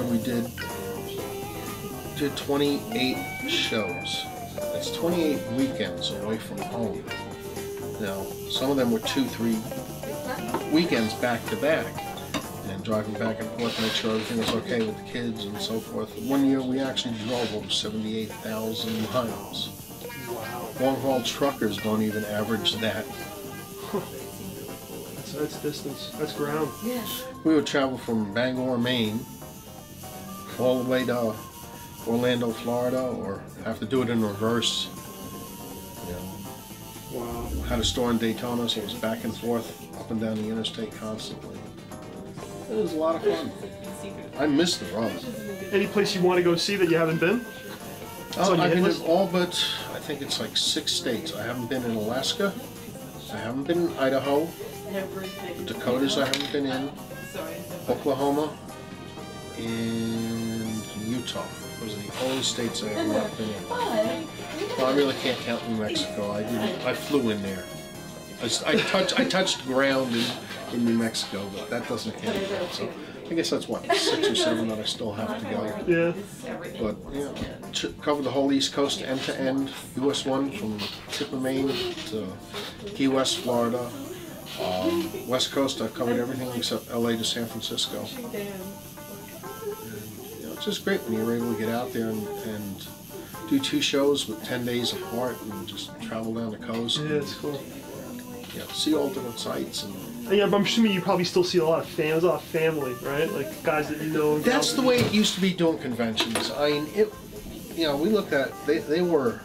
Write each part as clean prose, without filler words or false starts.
we did 28 shows. That's 28 weekends away from home. Now, some of them were 2-3 weekends back to back, and driving back and forth to make sure everything was okay with the kids and so forth. One year we actually drove over 78,000 miles. Wow. Long-haul truckers don't even average that. That's distance. That's ground. Yeah. We would travel from Bangor, Maine, all the way to Orlando, Florida, or have to do it in reverse. You know, Wow. had a store in Daytona, so it was back and forth, up and down the interstate constantly. It was a lot of fun. I miss the road. Any place you want to go see that you haven't been? Oh, I've been in all but, I think it's like 6 states. I haven't been in Alaska. I haven't been in Idaho. The Dakotas I haven't been in. Oklahoma. And Utah. Those are the only states I have not been in. Well, I really can't count New Mexico. I flew in there. I touched ground in New Mexico, but that doesn't count. So I guess that's what, 6 or 7 that I still have to go. Yeah. But yeah, covered the whole East Coast end to end. US 1 from the tip of Maine to Key West, Florida. West Coast, I've covered everything except LA to San Francisco. It's just great when you're able to get out there and do 2 shows with 10 days apart and just travel down the coast. Yeah, it's cool. Yeah, see all different sites. And yeah, but I'm assuming you probably still see a lot of fans, a lot of family, right? Like guys that you know. That's the way it used to be doing conventions. I mean, we looked at, they were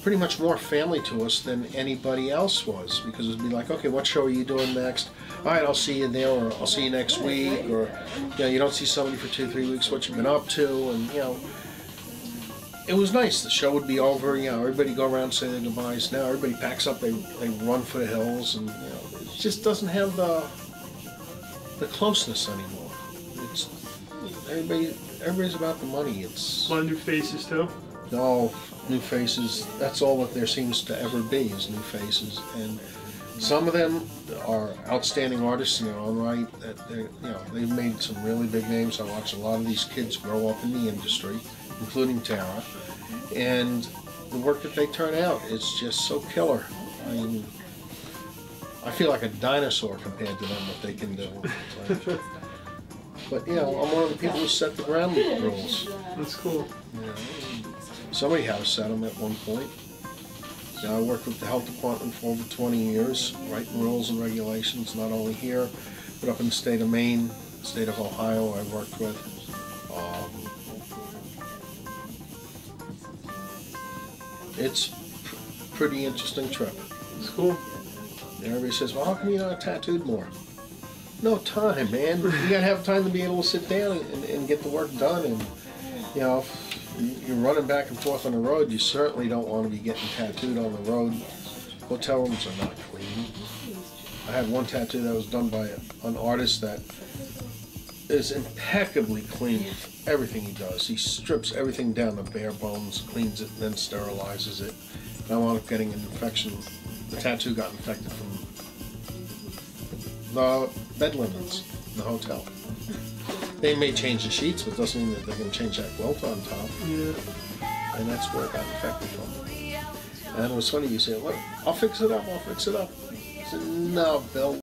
pretty much more family to us than anybody else was, because it'd be like, okay, what show are you doing next? All right, I'll see you there, or I'll see you next week, or you don't see somebody for 2-3 weeks, what you've been up to, and it was nice. The show would be over, everybody go around and say their goodbyes. Now everybody packs up, they run for the hills, and it just doesn't have the closeness anymore. It's everybody's about the money. It's a lot of new faces too. No, new faces. That's all that there seems to ever be is new faces, and some of them are outstanding artists in their own right. That they've made some really big names. I watch a lot of these kids grow up in the industry, including Tara, and the work that they turn out is just so killer. I mean, I feel like a dinosaur compared to them, what they can do. But I'm one of the people who set the ground rules. That's cool. Somebody had to set them at one point. I worked with the health department for over 20 years, writing rules and regulations, not only here, but up in the state of Maine, the state of Ohio I worked with. It's a pretty interesting trip. It's cool. Everybody says, well, how come you're not tattooed more? No time, man. You gotta have time to be able to sit down and get the work done. And if you're running back and forth on the road, you certainly don't want to be getting tattooed on the road. Hotel rooms are not clean. I had one tattoo that was done by an artist that is impeccably clean with everything he does. He strips everything down to bare bones, cleans it, and then sterilizes it. And I wound up getting an infection. The tattoo got infected from the bed linens in the hotel. They may change the sheets, but it doesn't mean that they're going to change that quilt on top. Yeah. And that's where it got infected from. And it was funny, you say, look, I'll fix it up. I said, no, Bill.